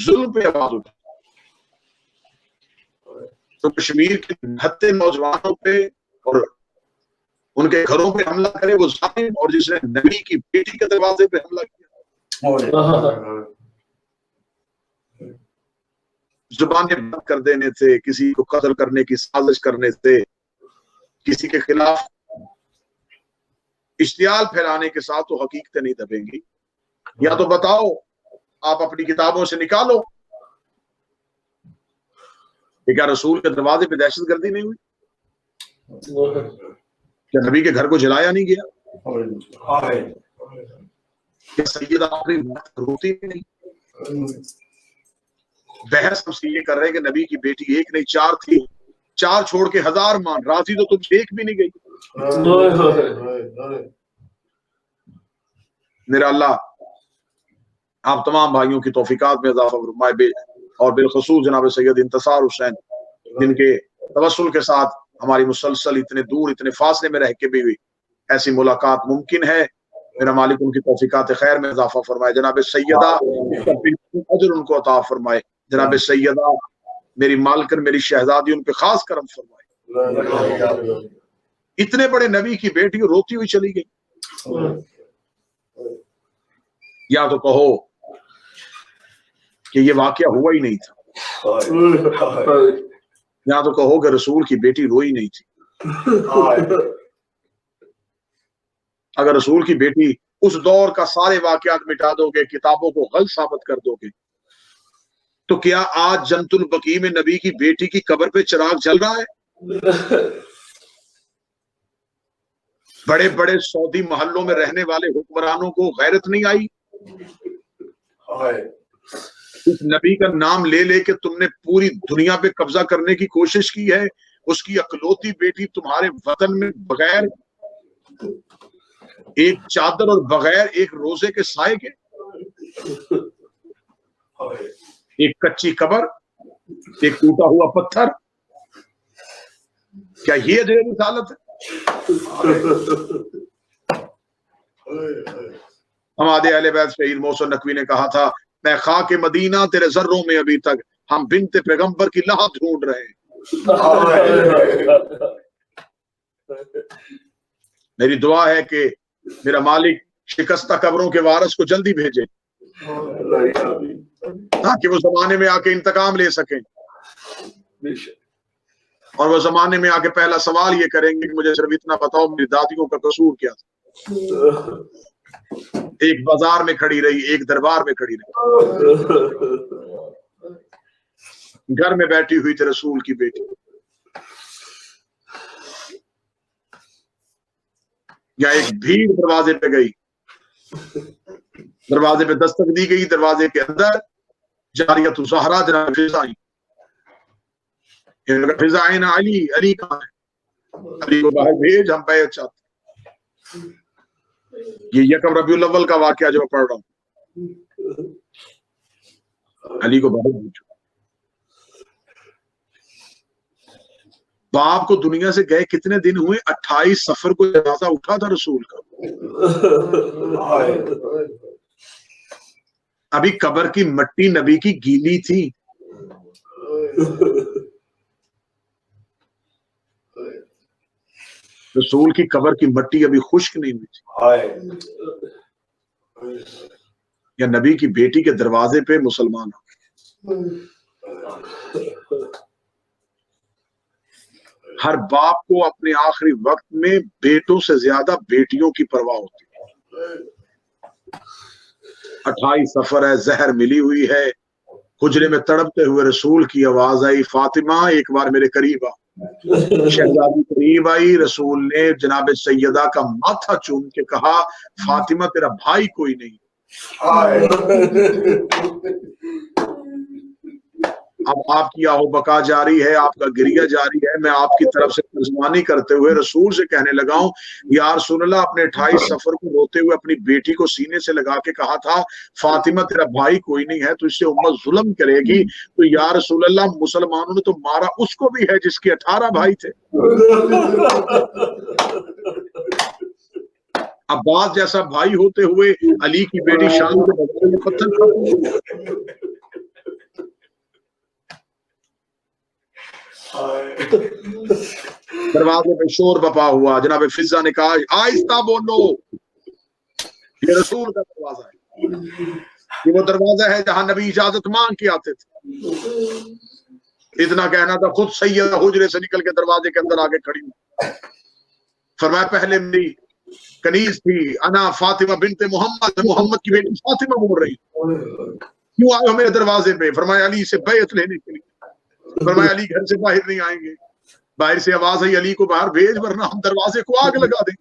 Speaker 1: ظلم پہ آواز اٹھائی تو کشمیر کے نہتے نوجوانوں پہ اور ان کے گھروں پہ حملہ کرے وہ ظالم، اور جس نے نبی کی بیٹی کے دروازے پہ حملہ کیا. زبانیں بند کر دینے سے، کسی کو قتل کرنے کی سازش کرنے سے، کسی کے خلاف اشتعال پھیلانے کے ساتھ تو حقیقتیں نہیں دبیں گی. یا تو بتاؤ، آپ اپنی کتابوں سے نکالو کہ کیا رسول کے دروازے پہ دہشت گردی نہیں ہوئی؟ کیا نبی کے گھر کو جلایا نہیں گیا؟ کیا سیدہ آخری بات روتی نہیں؟ بحث ہم سے یہ کر رہے ہیں کہ نبی کی بیٹی ایک نہیں چار تھی، چار چھوڑ کے ہزار مان، راضی تو تم ایک بھی نہیں گئی. میرا اللہ آپ تمام بھائیوں کی توفیقات میں اضافہ فرمائے، اور بالخصوص جناب سید انتصار حسین جن کے توسل کے ساتھ ہماری مسلسل اتنے دور اتنے فاصلے میں رہ کے بھی ایسی ملاقات ممکن ہے. میرا مالک ان کی توفیقات خیر میں اضافہ فرمائے. جناب سیدہ اجر ان کو عطا فرمائے. جناب سیدہ میری مالکن میری شہزادی ان پہ خاص کرم فرمائے. اتنے بڑے نبی کی بیٹی روتی ہوئی چلی گئی. یا تو کہو کہ یہ واقعہ ہوا ہی نہیں تھا، یا تو کہو کہ رسول کی بیٹی روئی نہیں تھی. اگر رسول کی بیٹی اس دور کا سارے واقعات مٹا دو گے، کتابوں کو غلط ثابت کر دو گے، تو کیا آج جنت البقیع میں نبی کی بیٹی کی قبر پہ چراغ جل رہا ہے؟ بڑے بڑے سعودی محلوں میں رہنے والے حکمرانوں کو غیرت نہیں آئی؟ اس نبی کا نام لے لے کے تم نے پوری دنیا پہ قبضہ کرنے کی کوشش کی ہے. اس کی اکلوتی بیٹی تمہارے وطن میں بغیر ایک چادر اور بغیر ایک روزے کے سائے کے، ایک کچی قبر، ایک ٹوٹا ہوا پتھر، کیا یہ جو رسالت ہے؟ ہمارے اہل بیت شہید محسن نقوی نے کہا تھا، میں خاک مدینہ تیرے ذروں میں ابھی تک ہم بنت پیغمبر کی لہو ڈھونڈ رہے ہیں. میری دعا ہے کہ میرا مالک شکستہ قبروں کے وارث کو جلدی بھیجے تاکہ وہ زمانے میں آ کے انتقام لے سکیں، اور وہ زمانے میں آ کے پہلا سوال یہ کریں گے کہ مجھے صرف اتنا بتاؤ میری دادیوں کا قصور کیا تھا. ایک بازار میں کھڑی رہی، ایک دربار میں کھڑی رہی، گھر میں بیٹھی ہوئی تھی رسول کی بیٹی، یا ایک بھیڑ دروازے پہ گئی، دروازے پہ دستک دی گئی، دروازے کے اندر جاریہ زہرا جناب فضا آئی. فضا آئے نا، علی علی کہاں ہے؟ علی کو باہر بھیج، ہم بیعت چاہتے ہیں. یہ یکم ربیع الاول کا واقعہ جو پڑھ رہا ہوں، علی کو باہر بھیجو. باپ کو دنیا سے گئے کتنے دن ہوئے؟ 28 صفر کو جنازہ اٹھا تھا رسول کا. ابھی قبر کی مٹی نبی کی گیلی تھی. رسول کی قبر کی مٹی ابھی خشک نہیں ہوئی تھی. یا نبی کی بیٹی کے دروازے پہ مسلمان. ہر باپ کو اپنے آخری وقت میں بیٹوں سے زیادہ بیٹیوں کی پرواہ ہوتی ہے. 28 سفر ہے، زہر ملی ہوئی ہے. حجرے میں تڑپتے ہوئے رسول کی آواز آئی، فاطمہ ایک بار میرے قریب آ. شہزادی قریب آئی، رسول نے جناب سیدہ کا ماتھا چوم کے کہا، فاطمہ تیرا بھائی کوئی نہیں. اب آپ کی آہو بکا جاری ہے، آپ کا گریہ جاری ہے. میں آپ کی طرف سے ترجمانی کرتے ہوئے رسول سے کہنے لگا ہوں، یا رسول اللہ، اپنے 28 سفر کو روتے ہوئے اپنی بیٹی کو سینے سے لگا کے کہا تھا، فاطمہ تیرا بھائی کوئی نہیں ہے تو اس سے امت ظلم کرے گی. تو یا رسول اللہ، مسلمانوں نے تو مارا اس کو بھی ہے جس کے 18 بھائی تھے. عباس جیسا بھائی ہوتے ہوئے علی کی بیٹی شام کے بغیر میں پتھر کھاتی. دروازے پہ شور بپا ہوا. جناب فضا نے کہا، آہستہ بولو، یہ رسول کا دروازہ ہے. یہ وہ دروازہ ہے جہاں نبی اجازت مانگ کے آتے تھے. اتنا کہنا تھا، خود سیدہ حجرے سے نکل کے دروازے کے اندر آگے کھڑی. فرمایا، پہلے میری کنیز تھی، انا فاطمہ بنت محمد، محمد کی بیٹی فاطمہ بول رہی. کیوں آئے ہو میرے دروازے پہ؟ فرمایا، علی سے بیعت لینے کے لیے. فرمایا، علی گھر سے باہر نہیں آئیں گے. باہر سے آواز آئی، علی کو باہر بھیج ورنہ ہم دروازے کو آگ لگا دیں.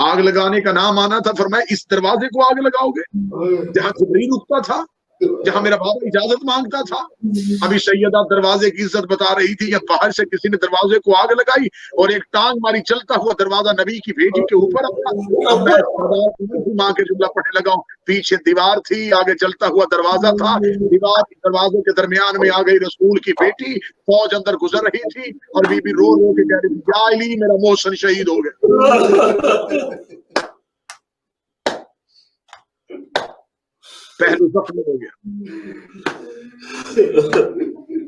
Speaker 1: آگ لگانے کا نام آنا تھا. فرمایا، اس دروازے کو آگ لگاؤ گے جہاں جبریل اٹھتا تھا، جہاں میرا بابا اجازت مانگتا تھا؟ ابھی سیدہ دروازے کی عزت بتا رہی تھی، یا باہر سے کسی نے دروازے کو آگ لگائی اور ایک ٹانگ ماری، چلتا ہوا دروازہ نبی کی بیٹی کے اوپر آتا. ماں کے جملہ پڑھنے لگا ہوں، پیچھے دیوار تھی، آگے چلتا ہوا دروازہ تھا. دیوار دروازے کے درمیان میں آ گئی رسول کی بیٹی. فوج اندر گزر رہی تھی اور بی بی رو رو کے کہہ رہی تھی، یا علی میرا محسن شہید ہو گیا. پہلو زخمی ہو گیا.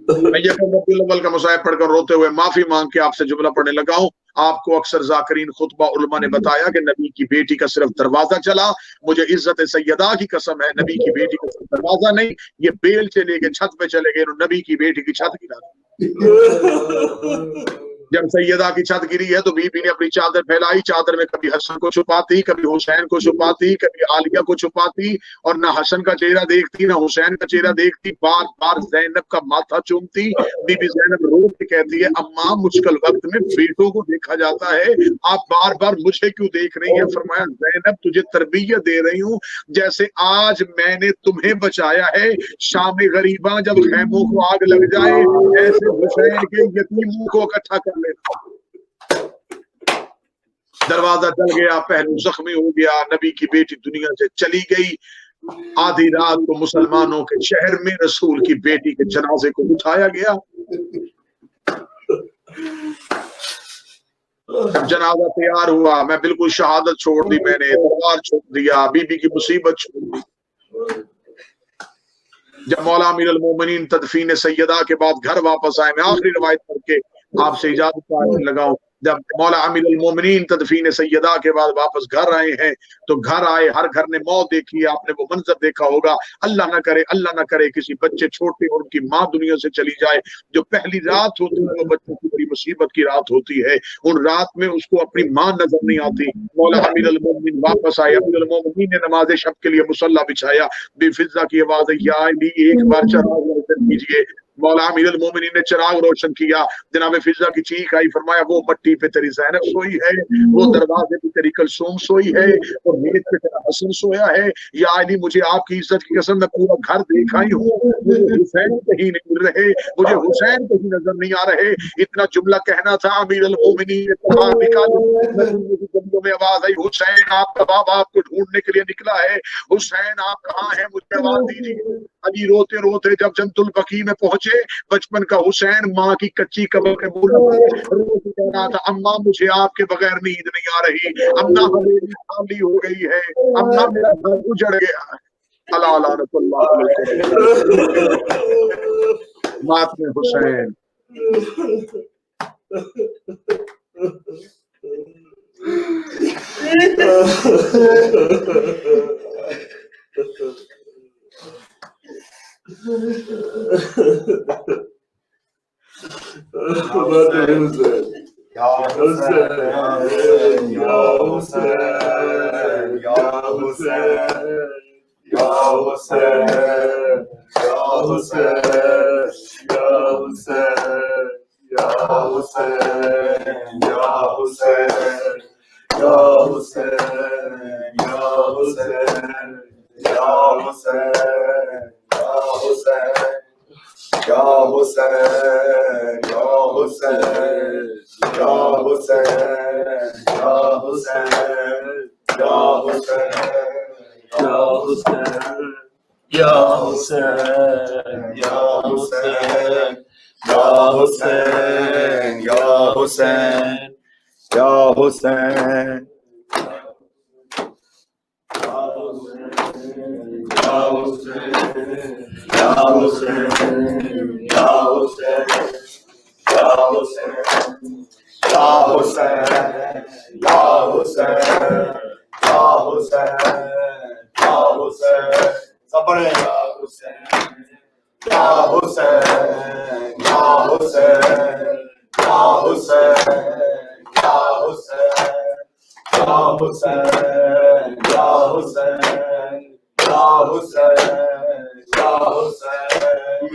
Speaker 1: میں یہ ربیع الاول کا مصائب پڑھ کر روتے ہوئے معافی مانگ کے آپ سے جملہ پڑھنے لگا ہوں. آپ کو اکثر ذاکرین خطبہ علماء نے بتایا کہ نبی کی بیٹی کا صرف دروازہ چلا. مجھے عزت سیدہ کی قسم ہے نبی کی بیٹی کا صرف دروازہ نہیں, یہ بیل چلے گئے چھت پہ چلے گئے, نبی کی بیٹی کی چھت گرا دی. جب سیدہ کی چھت گری ہے تو بی بی نے اپنی چادر پھیلائی. چادر میں کبھی حسن کو چھپاتی, کبھی حسین کو چھپاتی, کبھی عالیہ کو چھپاتی, اور نہ حسن کا چہرہ دیکھتی نہ حسین کا چہرہ دیکھتی. بار بار زینب کا ماتھا چومتی. بی بی زینب رو کے کہتی ہے اماں مشکل وقت میں بیٹوں کو دیکھا جاتا ہے, آپ بار بار مجھے کیوں دیکھ رہی ہیں؟ فرمایا زینب تجھے تربیت دے رہی ہوں جیسے آج میں نے تمہیں بچایا ہے. شام غریباں جب خیموں کو آگ لگ جائے ایسے حسین کے یتیموں کو اکٹھا کر لینا. دروازہ جل گیا, پہلو زخمی ہو گیا, نبی کی بیٹی دنیا سے چلی گئی. آدھی رات کو مسلمانوں کے شہر میں رسول کی بیٹی کے جنازے کو اٹھایا گیا. جب جنازہ تیار ہوا میں بالکل شہادت چھوڑ دی, میں نے تلوار چھوڑ دیا, بی بی کی مصیبت چھوڑ دی. جب مولا امیر المومنین تدفین سیدہ کے بعد گھر واپس آئے, میں آخری روایت کر کے آپ سے اجازت چاہنے لگا ہوں. جب مولا امیر المومنین تدفین سیدہ کے بعد واپس گھر آئے ہیں تو گھر آئے, ہر گھر نے موت دیکھی ہے, آپ نے وہ منظر دیکھا ہوگا. اللہ نہ کرے کسی بچے چھوٹے اور ان کی ماں دنیا سے چلی جائے. جو پہلی رات ہوتی ہے وہ بچوں کی بڑی مصیبت کی رات ہوتی ہے. ان رات میں اس کو اپنی ماں نظر نہیں آتی. مولا امیر المومنین واپس آئے, امیر المومنین نے نماز شب کے لیے مصلی بچھایا. بے فضا کی آواز ہے یا علی ایک بار چراغ روشن کیجیے. مولا امیر المومنین نے چراغ روشن کیا. جناب فضا کی چیخ آئی, فرمایا وہ مٹی پہ تیری زینب سوئی ہے, وہ دروازے پہ تیری کلثوم سوئی ہے, اور میز پہ تیرا حسن سویا ہے. یا علی مجھے آپ کی عزت کی قسم میں پورا گھر دیکھا ہی ہوں, مجھے حسین کہیں نہیں مل رہے, مجھے حسین کہیں نظر نہیں آ رہے. اتنا جملہ کہنا تھا. امیر المومنین جملوں میں آواز آئی حسین آپ کا بابا آپ کو ڈھونڈنے کے لیے نکلا ہے, حسین آپ کہاں ہیں مجھے آواز دیجیے. علی روتے روتے جب جنت البقیع میں پہنچے, بچپن کا حسین ماں کی کچی قبر کے روتے کہہ رہا تھا اماں مجھے آپ کے بغیر نیند نہیں آ رہی, اماں حویلی خالی ہو گئی ہے, اماں میرا گھر اجڑ گیا. اللہ لعنت اللہ مات میں حسین.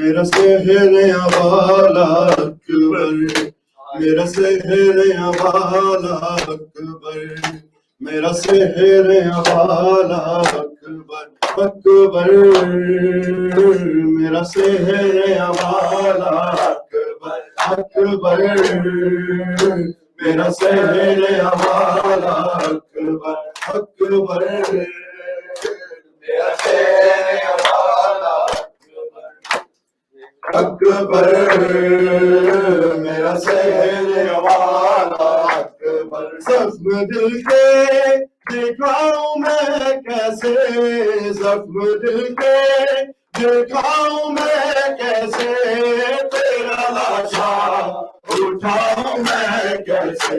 Speaker 3: میرا سحر والا اکبر, میرا سحر والا اکبر, میرا سحر والا اکبر اکبر, میرا سحر والا اکبر اکبر, میرا سحر والا اکبر اکبر, میرا سحر والا اکبر, میرا سحر والا اکبر. زخم دل کے دکھاؤں میں کیسے, زخم دل کے دکھاؤں میں کیسے, لاشا اٹھاؤں میں کیسے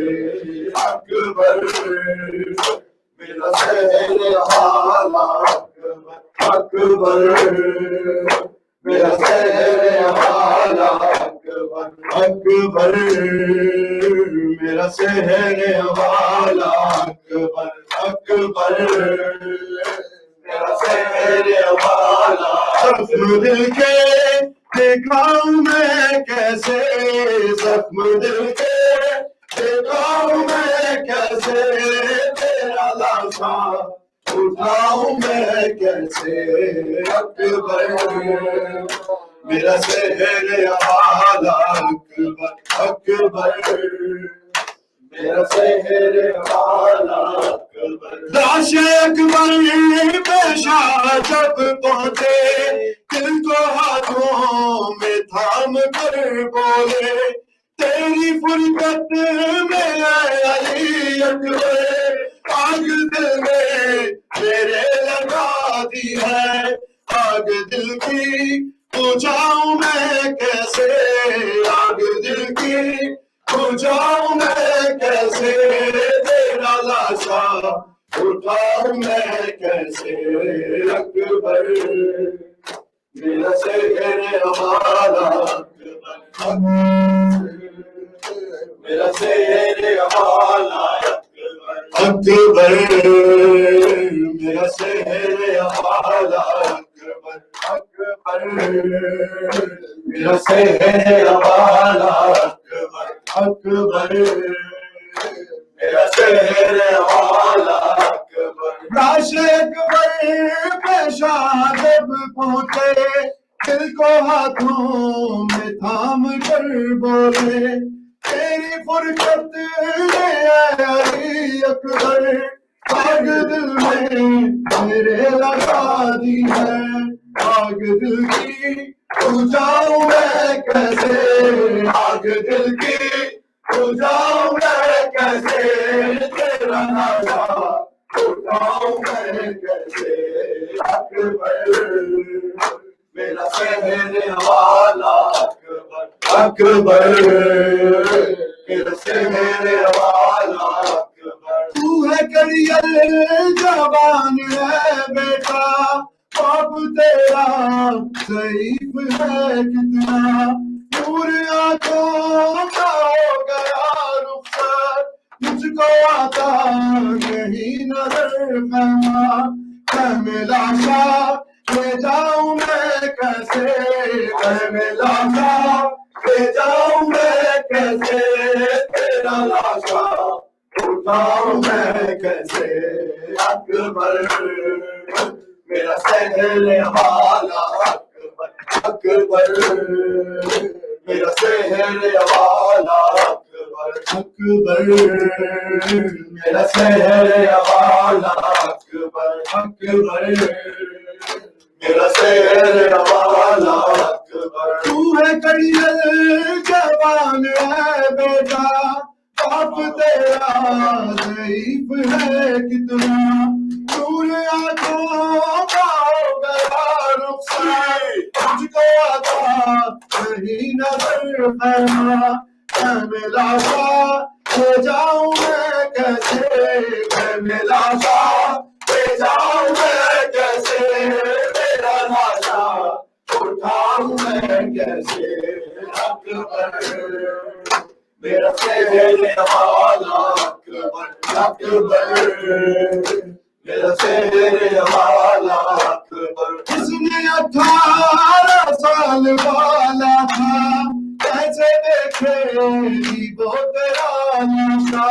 Speaker 3: اکبر میرا شہر والا اکبر میرا شہر والا اکبر میرا شہر والا اکبر اکبر میرا شہر والا زخم دل کے دکھاؤں میں کیسے زخم دل کے دکھاؤں میں کیسے تیرا لاشا اٹھاؤں میں کیسے اکبر میرا شہر والا اکبر اکبر میرا شہر والا اکبر لاش اکبر پیشہ جب پہنچے دل کو ہاتھوں میں تھام کر بولے تیری فرقت میں علی اکبر آگ دل میں میرے لگا دی ہے آگ دل کی بجھاؤں میں کیسے آگ دل کی بجھاؤں میں کیسے تیرا لاشا اٹھاؤں میں کیسے اکبر میرا شہر والا میرا شہر والا اکبر میرا شہر والا اکبر اکبر میرا شہر والا اکبر اکبر میرا شہر والا اکبر لاش اکبر پیشہ جب پہنچے دل کو ہاتھوں میں تھام کر بولے تیری فرقت میں علی اکبر آگ دل میں میرے لگا دی ہے آگ دل کی بجھاؤں میں کیسے آگ دل کی بجھاؤں میں کیسے تیرا لاشا اٹھاؤں میں کیسے اکبر میرا شہر والا اکبر اکبر میرا شہر والا اکبر تو ہے کریل جوان ہے بیٹا باپ تیرا ضعیف ہے کتنا نور آنکھوں کا ہو گیا رخسار مجھ کو آتا نہیں نظر میں لاشا لے جاؤں میں کیسے میں لاشا لے جاؤں میں کیسے تیرا لاشا اٹھاؤں میں کیسے اکبر میرا شہر والا اکبر اکبر میرا شہر والا اکبر اکبر میرا شہر والا اکبر اکبر میرا شہر والا اکبر تو ہے کریل جوان ہے بیٹا باپ تیرا ضعیف ہے کتنا نور آنکھوں کا ہو گیا رخسار مجھ کو آتا نہیں نظر میں لاشا لے جاؤں میں کیسے میں لاشا لے جاؤں میں کیسے میرا لاشا اٹھاؤں میں کیسے اکبر میرا شہر والا اکبر اکبر میرا شہر والا اکبر جس نے 18 سال والا تھا کیسے دیکھے وہ تیرا لاشا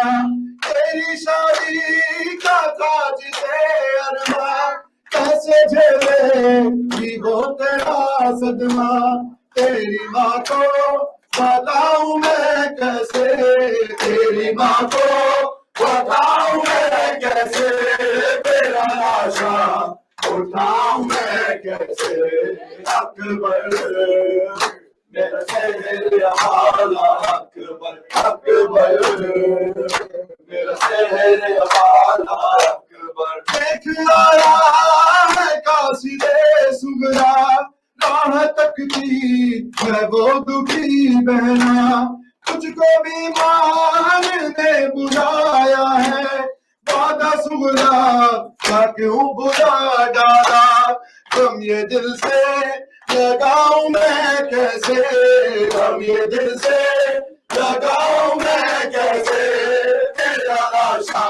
Speaker 3: تیری شادی کا تھا جسے ارمان کیسے جھیلے وہ تیرا صدمہ تیری ماں کو بتاؤں میں کیسے تیری ماں کو بتاؤں میں کیسے تیرا لاشا اٹھاؤں میں کیسے اکبر میرا شہر والا اکبر اکبر میرا شہر والا اکبر دیکھ آیا ہے قاصد صغرا راہ تکتی ہے وہ دکھی بہن تجھ کو بیمار نے بلایا ہے، وعدہ سغرا کا کیوں بلا ڈالا، غم یہ دل سے لگاؤں میں کیسے، غم یہ دل سے لگاؤں میں کیسے، تیرا لاشا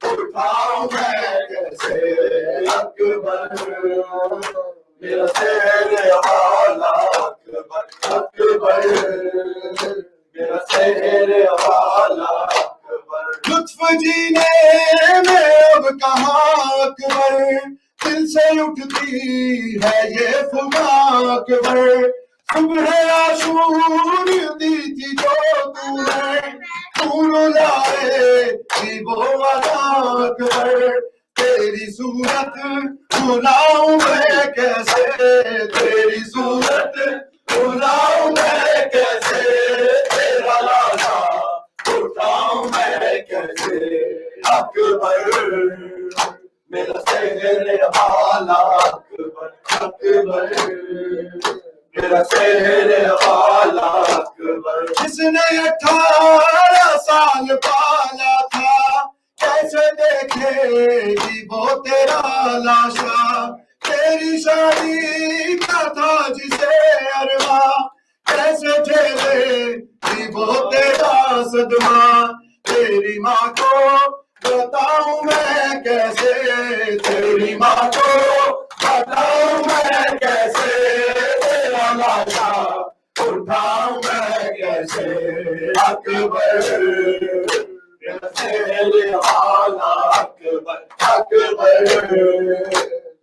Speaker 3: اٹھاؤں میں کیسے، اکبر میرا شہر والا، اکبر اکبر میرا شہر والا اکبر، لطف جینے میں اب کہاں اکبر، دل سے اٹھتی ہے یہ فغاں اکبر، صبح عاشور دی تھی جو تو نے، پھول لائے تھی وہ وعدہ اکبر، تیری صورت بھلاؤں میں کیسے، تیری صورت بھلاؤں میں کیسے، تیرا لاشا اٹھاؤں میں کیسے، اکبر میرا شہر والا، اکبر اکبر میرا شہر والا اکبر، جس نے 18 سال پالا تھا، کیسے دیکھے گی وہ تیرا لاشا، تیری شادی کا تھا جسے ارواں، کیسے جھیلے گی وہ تیرا صدمہ، تیری ماں کو بتاؤں میں کیسے، تیری ماں کو بتاؤں میں کیسے، تیرا لاشا اٹھاؤں میں کیسے، اکبر میرا شہر والا، اکبر اکبر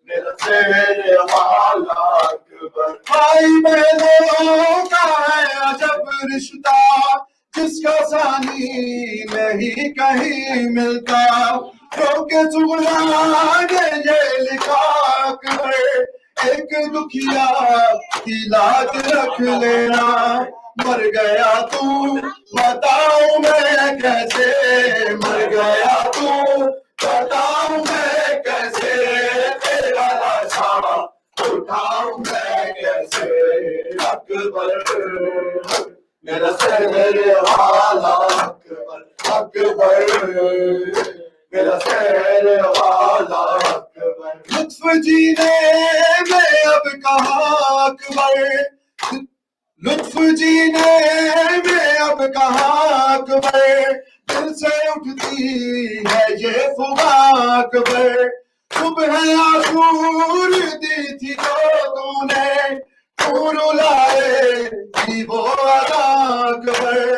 Speaker 3: میرا شہر والا اکبر، بھائی بہنوں کا ہے عجب رشتہ، جس کا ثانی نہیں کہیں ملتا، کیونکہ سغرا نے یہ لکھا اکبر، ایک دکھیا کی لاج رکھ لینا، مر گیا تو بتاؤں میں کیسے، مر گیا تو بتاؤں میں کیسے، تیرا لاشا اٹھاؤں میں کیسے، اکبر میرا شہر والا، اکبر اکبر میرا شہر والا اکبر، لطف جینے میں اب کہاں اکبر، لطف جینے میں اب کہاں اکبر، دل سے اٹھتی ہے یہ فغاں اکبر، صبح عاشور دی تھی جو تو نے، پھول لائے تھی وہ وعدہ اکبر،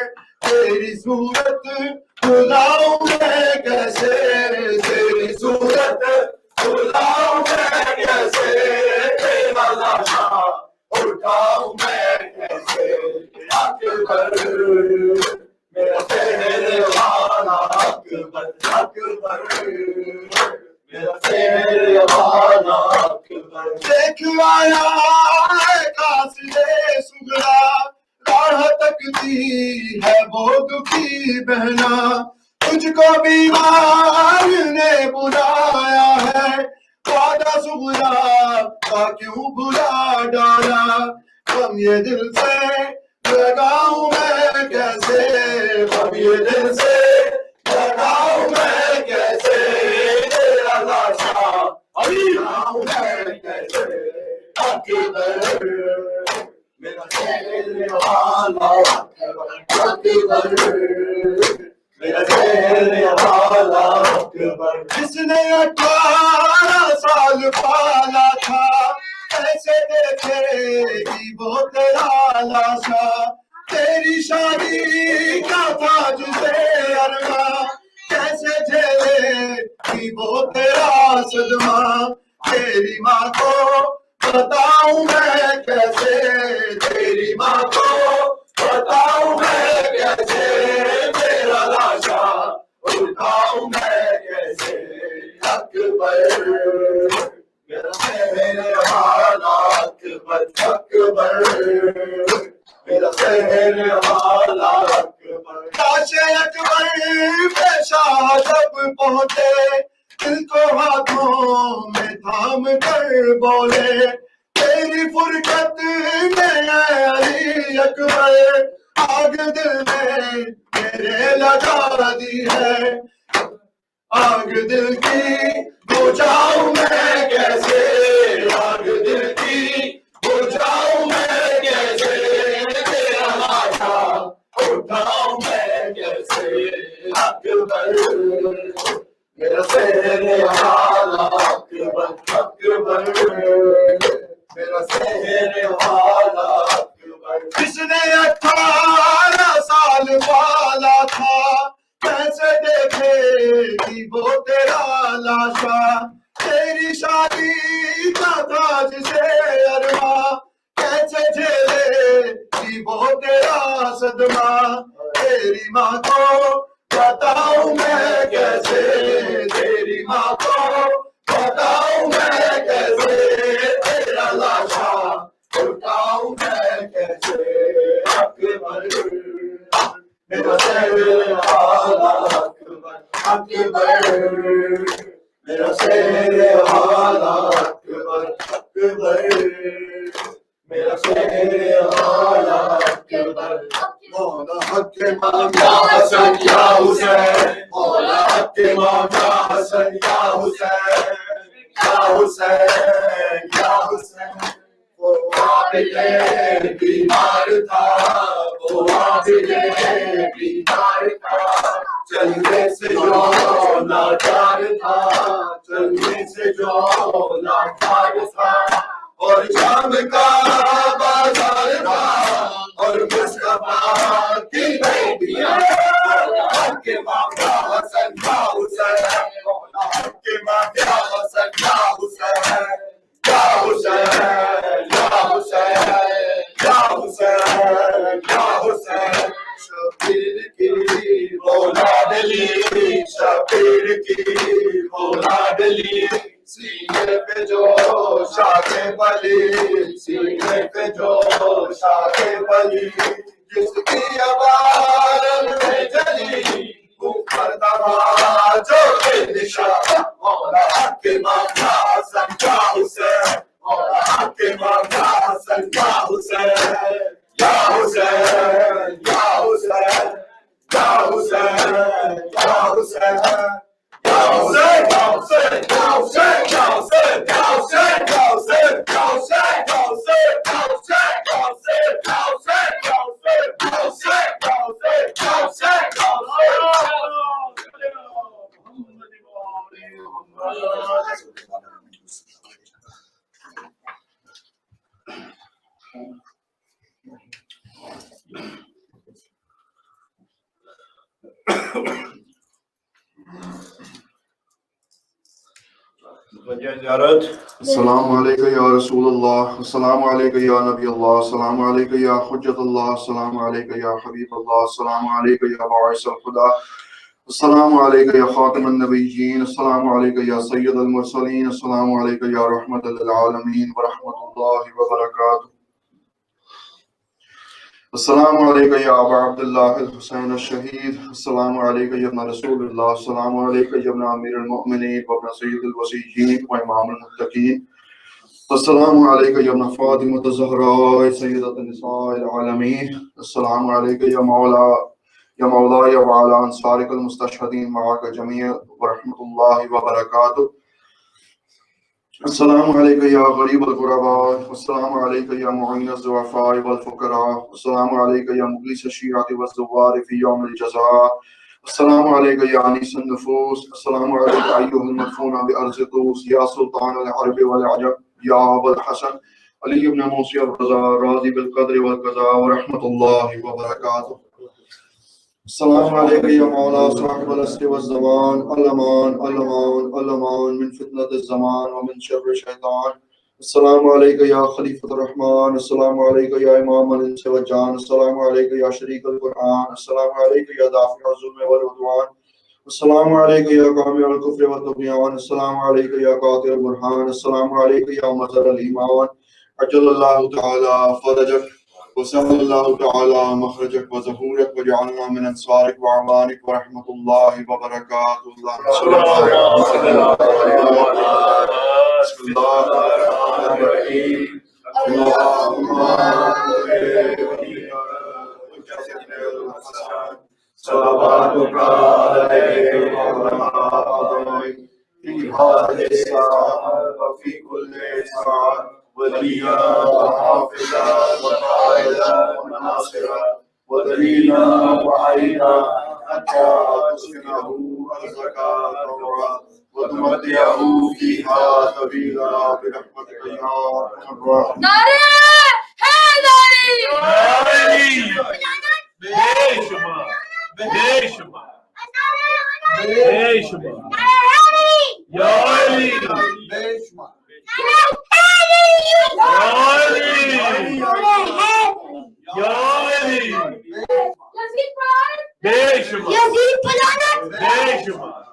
Speaker 3: تیری صورت بھلاؤں میں کیسے، تیری صورت بھلاؤں میں کیسے، تیرا لاشا اٹھاؤں میں کیسے، اکبر میرا شہر والا، اکبر اکبر میرا شہر والا اکبر، دیکھ آیا ہے قاصد سغرا، راہ تکتی ہے وہ دکھی بہنا، تجھ کو بیمار نے بلایا ہے، وعدہ سغرا کا کیوں بلا ڈالا، غم یہ دل سے لگاؤں میں کیسے، غم یہ دل سے لگاؤں میں کیسے، تیرا لاشا اٹھاؤں میں کیسے، اکبر میرا شہر والا، اکبر میرا شہر والا اکبر، جس نے 18 سال پالا تھا، کیسے دیکھے گی وہ تیرا لاشا، تیری شادی کا تھا جسے ارواں، کیسے جھیلے گی وہ تیرا صدمہ، تیری ماں کو بتاؤں میں کیسے، تیری ماں کو بتاؤں میں کیسے، تیرا لاشا اٹھاؤں میں کیسے، اکبر میرا شہر والا، اکبر اکبر میرا شہر والا اکبر، لاش اکبر پیشہ جب پہنچے، دل کو ہاتھوں میں تھام کر بولے، تیری فرقت میں علی اکبر، آگ دل نے میرے لگا دی ہے، آگ دل کی بجھاؤں میں کیسے، آگ دل کی بجھاؤں میں کیسے، تیرا لاشا اٹھاؤں میں کیسے، اکبر میرا سہر والا اکبر، اکبر میرا سہر والا اکبر، جس نے 18 سال والا تھا کیسے دیکھے کہ وہ تیرا لاشا، تیری شادی کا تھا جسے ارما کیسے جھیلے کہ وہ تیرا صدمہ، تیری ماں کو بتاؤں میں کیسے، تیری ماں کو بتاؤں میں کیسے، تیرا لاشا اٹھاؤں میں کیسے، اکبر میرا سہر والا اکبر، اکبر میرا سہر والا اکبر، اکبر میرا سہر والا اکبر، مولا حق امام یا حسن یا حسین، مولا حق امام یا حسن یا حسین، یا حسین یا حسین، وہ عابد بیمار تھا، وہ عابد بیمار تھا، چلنے سے جو لاچار تھا، چلنے سے جو لاچار تھا، اور شام کا بازار تھا، اور مصطفیٰ کی بیٹیاں، حق امام یا حسن یا حسین، حق امام یا حسن یا حسین، یا حسین یا حسین یا حسین یا حسین، شبیر کی اولاد لی، شبیر کی اولاد لی، سینے پہ جو شاخ بلی، سینے پہ جو شاخ بلی، جس کی عبارت میں جلی اوپر دبا جو بے نشان، مولا حق امام یا حسن یا حسین، مولا حق امام یا حسن یا حسین، یا حسین یا حسین یا حسین یا حسین یا حسین یا حسین یا حسین یا حسین یا حسین یا حسین یا حسین یا حسین یا حسین یا حسین یا حسین یا حسین یا حسین یا حسین یا حسین یا
Speaker 4: السلام علیکم یا رسول اللہ، السلام علیکم یا نبی اللہ، السلام علیکم یا حجت اللہ، السلام علیکم یا حبیب اللہ، السلام علیکم یا باعث الخدا، السلام علیکم یا خاتم النبیین، السلام علیکم یا سید المرسلین، السلام علیکم یا رحمت للعالمین ورحمت اللہ وبرکاتہ، السلام علیکم یا ابا عبداللہ الحسین الشہید، السلام علیکم یا ابن رسول اللہ، السلام علیکم یا ابن امیر المؤمنین و ابن سید الوصیین و امام المتقین، السلام علیکم یا ابن فاطمۃ الزہراء سیدۃ النساء العالمین، السلام علیکم یا مولا یا وعلی انصارک المستشہدین معاک جمیع ورحمۃ اللہ وبرکاتہ، السلام علیکم یا غریب الغرباء، السلام علیکم یا معین الضعفاء والفقراء، السلام علیکم یا مخلص الشیعۃ والزوار فی یوم الجزاء، السلام علیکم یا انیس النفوس، السلام علیکم ایھا المدفون بارض طوس یا سلطان العرب والعجم یا ابا الحسن علی بن موسی الرضا راضی بالقدر والقضاء ورحمۃ اللہ وبرکاتہ، السلام علیکم یا مولا صاحب العصر والزمان، الامان الامان الامان من فتنة الزمان ومن شر الشیطان، السلام علیکم یا خلیفۃ الرحمن، السلام علیکم یا امام الانس والجان، السلام علیکم یا شریک القرآن، السلام علیکم یا دافع الظلم والعدوان، السلام علیکم یا قامی الکفر والطغیان، السلام علیکم یا قاطع البرہان، السلام علیکم یا مظہر الایمان، عجل اللہ تعالی فرجک وسهل الله تعالى مخرجك وظهورك وجعلنا من انصارك واعوانك ورحمة الله وبركاته. بسم الله الرحمن الرحيم. اللهم
Speaker 3: صلواتك عليه وعلى في هذه الساعة وفي كل ساعة وليا وحافظا وقائدا وناصرا ودليلا وعينا حتى تسكنه أرضك طوعا وتمتعه فيها طويلا برحمتك يا أرحم الراحمين.
Speaker 5: Yazid Palanak.